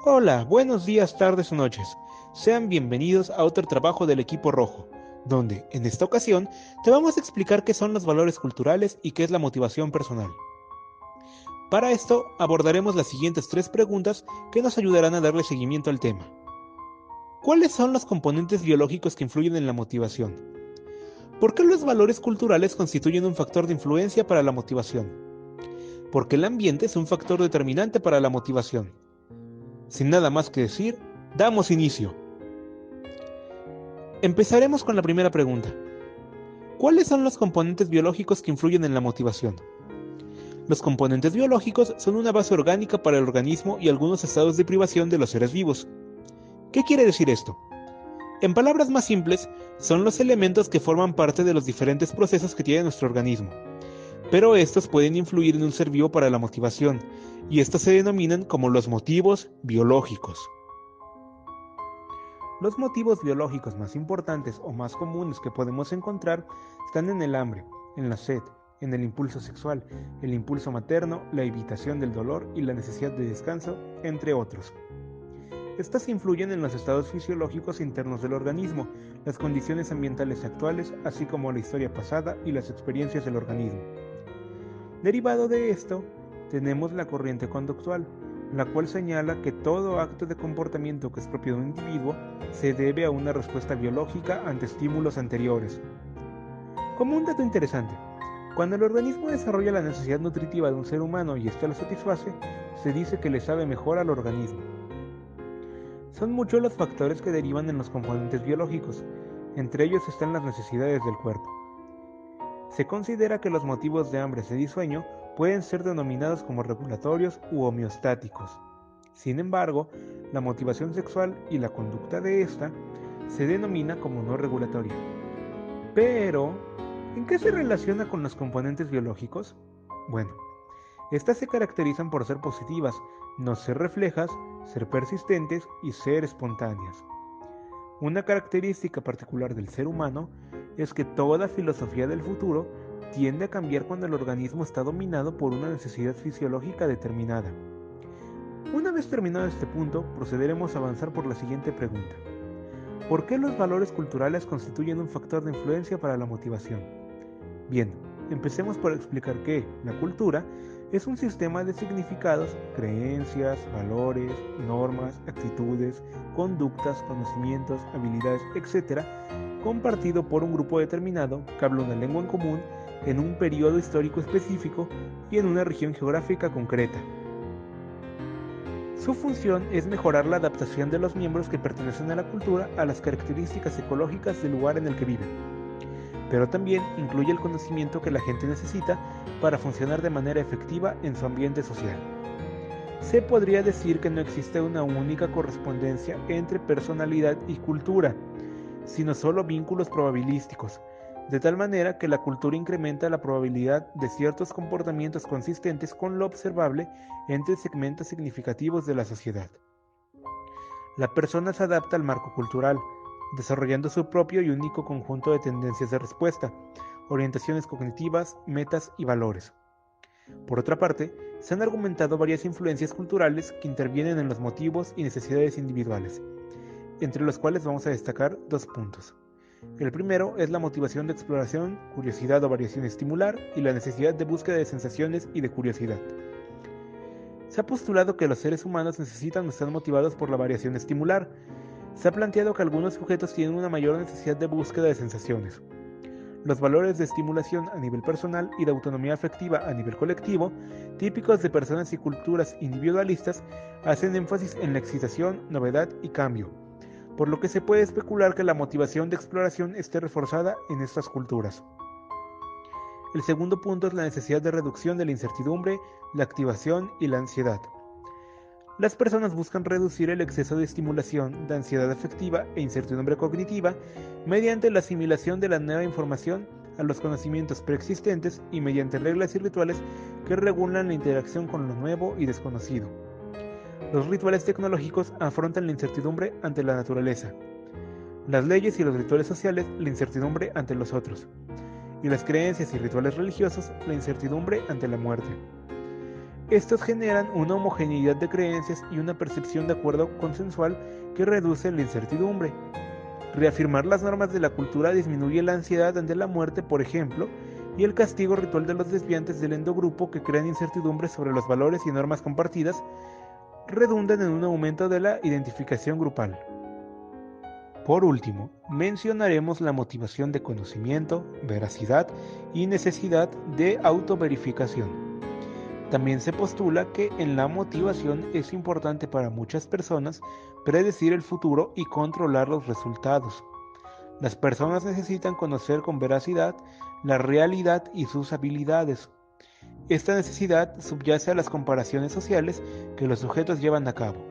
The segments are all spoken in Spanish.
Hola, buenos días, tardes o noches. Sean bienvenidos a otro trabajo del equipo rojo, donde, en esta ocasión, te vamos a explicar qué son los valores culturales y qué es la motivación personal. Para esto, abordaremos las siguientes tres preguntas que nos ayudarán a darle seguimiento al tema. ¿Cuáles son los componentes biológicos que influyen en la motivación? ¿Por qué los valores culturales constituyen un factor de influencia para la motivación? ¿Por qué el ambiente es un factor determinante para la motivación? Sin nada más que decir, damos inicio. Empezaremos con la primera pregunta. ¿Cuáles son los componentes biológicos que influyen en la motivación? Los componentes biológicos son una base orgánica para el organismo y algunos estados de privación de los seres vivos. ¿Qué quiere decir esto? En palabras más simples, son los elementos que forman parte de los diferentes procesos que tiene nuestro organismo. Pero estos pueden influir en un ser vivo para la motivación, y estos se denominan como los motivos biológicos. Los motivos biológicos más importantes o más comunes que podemos encontrar están en el hambre, en la sed, en el impulso sexual, el impulso materno, la evitación del dolor y la necesidad de descanso, entre otros. Estas influyen en los estados fisiológicos internos del organismo, las condiciones ambientales actuales, así como la historia pasada y las experiencias del organismo. Derivado de esto, tenemos la corriente conductual, la cual señala que todo acto de comportamiento que es propio de un individuo se debe a una respuesta biológica ante estímulos anteriores. Como un dato interesante, cuando el organismo desarrolla la necesidad nutritiva de un ser humano y éste la satisface, se dice que le sabe mejor al organismo. Son muchos los factores que derivan en los componentes biológicos, entre ellos están las necesidades del cuerpo. Se considera que los motivos de hambre, sed y sueño pueden ser denominados como regulatorios u homeostáticos. Sin embargo, la motivación sexual y la conducta de esta se denomina como no regulatoria. Pero, ¿en qué se relaciona con los componentes biológicos? Bueno, estas se caracterizan por ser positivas, no ser reflejas, ser persistentes y ser espontáneas. Una característica particular del ser humano es que toda filosofía del futuro tiende a cambiar cuando el organismo está dominado por una necesidad fisiológica determinada. Una vez terminado este punto, procederemos a avanzar por la siguiente pregunta. ¿Por qué los valores culturales constituyen un factor de influencia para la motivación? Bien, empecemos por explicar que la cultura es un sistema de significados, creencias, valores, normas, actitudes, conductas, conocimientos, habilidades, etc., compartido por un grupo determinado que habla una lengua en común en un periodo histórico específico y en una región geográfica concreta. Su función es mejorar la adaptación de los miembros que pertenecen a la cultura a las características ecológicas del lugar en el que viven, pero también incluye el conocimiento que la gente necesita para funcionar de manera efectiva en su ambiente social. Se podría decir que no existe una única correspondencia entre personalidad y cultura, sino solo vínculos probabilísticos, de tal manera que la cultura incrementa la probabilidad de ciertos comportamientos consistentes con lo observable entre segmentos significativos de la sociedad. La persona se adapta al marco cultural, desarrollando su propio y único conjunto de tendencias de respuesta, orientaciones cognitivas, metas y valores. Por otra parte, se han argumentado varias influencias culturales que intervienen en los motivos y necesidades individuales, entre los cuales vamos a destacar dos puntos. El primero es la motivación de exploración, curiosidad o variación estimular y la necesidad de búsqueda de sensaciones y de curiosidad. Se ha postulado que los seres humanos necesitan o están motivados por la variación estimular. Se ha planteado que algunos sujetos tienen una mayor necesidad de búsqueda de sensaciones. Los valores de estimulación a nivel personal y de autonomía afectiva a nivel colectivo, típicos de personas y culturas individualistas, hacen énfasis en la excitación, novedad y cambio, por lo que se puede especular que la motivación de exploración esté reforzada en estas culturas. El segundo punto es la necesidad de reducción de la incertidumbre, la activación y la ansiedad. Las personas buscan reducir el exceso de estimulación, de ansiedad afectiva e incertidumbre cognitiva mediante la asimilación de la nueva información a los conocimientos preexistentes y mediante reglas y rituales que regulan la interacción con lo nuevo y desconocido. Los rituales tecnológicos afrontan la incertidumbre ante la naturaleza. Las leyes y los rituales sociales, la incertidumbre ante los otros. Y las creencias y rituales religiosos, la incertidumbre ante la muerte. Estos generan una homogeneidad de creencias y una percepción de acuerdo consensual que reduce la incertidumbre. Reafirmar las normas de la cultura disminuye la ansiedad ante la muerte, por ejemplo, y el castigo ritual de los desviantes del endogrupo que crean incertidumbre sobre los valores y normas compartidas redundan en un aumento de la identificación grupal. Por último, mencionaremos la motivación de conocimiento, veracidad y necesidad de autoverificación. También se postula que en la motivación es importante para muchas personas predecir el futuro y controlar los resultados. Las personas necesitan conocer con veracidad la realidad y sus habilidades. Esta necesidad subyace a las comparaciones sociales que los sujetos llevan a cabo.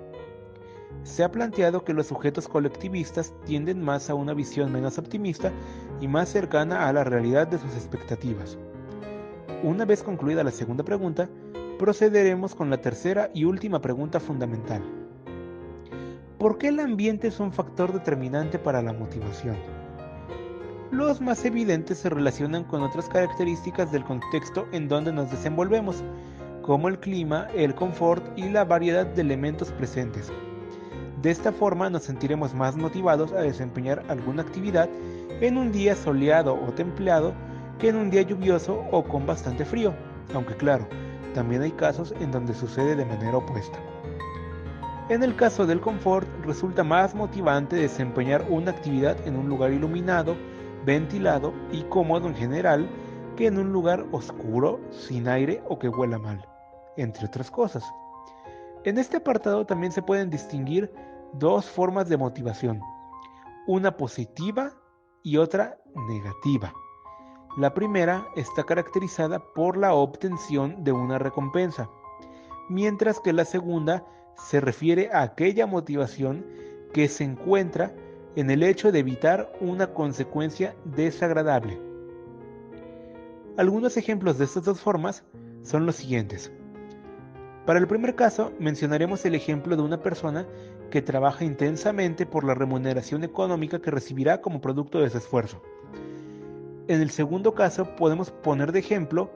Se ha planteado que los sujetos colectivistas tienden más a una visión menos optimista y más cercana a la realidad de sus expectativas. Una vez concluida la segunda pregunta, procederemos con la tercera y última pregunta fundamental. ¿Por qué el ambiente es un factor determinante para la motivación? Los más evidentes se relacionan con otras características del contexto en donde nos desenvolvemos, como el clima, el confort y la variedad de elementos presentes. De esta forma nos sentiremos más motivados a desempeñar alguna actividad en un día soleado o templado que en un día lluvioso o con bastante frío, aunque claro, también hay casos en donde sucede de manera opuesta. En el caso del confort, resulta más motivante desempeñar una actividad en un lugar iluminado, ventilado y cómodo en general que en un lugar oscuro, sin aire o que huela mal, entre otras cosas. En este apartado también se pueden distinguir dos formas de motivación, una positiva y otra negativa. La primera está caracterizada por la obtención de una recompensa, mientras que la segunda se refiere a aquella motivación que se encuentra en el hecho de evitar una consecuencia desagradable. Algunos ejemplos de estas dos formas son los siguientes. Para el primer caso, mencionaremos el ejemplo de una persona que trabaja intensamente por la remuneración económica que recibirá como producto de su esfuerzo. En el segundo caso, podemos poner de ejemplo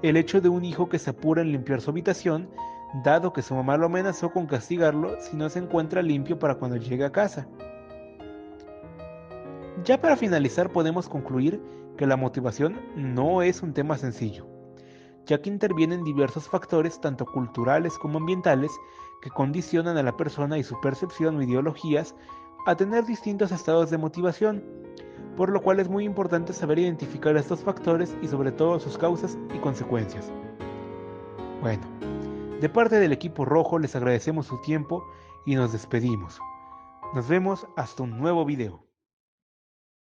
el hecho de un hijo que se apura en limpiar su habitación, dado que su mamá lo amenazó con castigarlo si no se encuentra limpio para cuando llegue a casa. Ya para finalizar, podemos concluir que la motivación no es un tema sencillo, ya que intervienen diversos factores tanto culturales como ambientales que condicionan a la persona y su percepción o ideologías a tener distintos estados de motivación, por lo cual es muy importante saber identificar estos factores y sobre todo sus causas y consecuencias. Bueno, de parte del equipo rojo les agradecemos su tiempo y nos despedimos. Nos vemos hasta un nuevo video.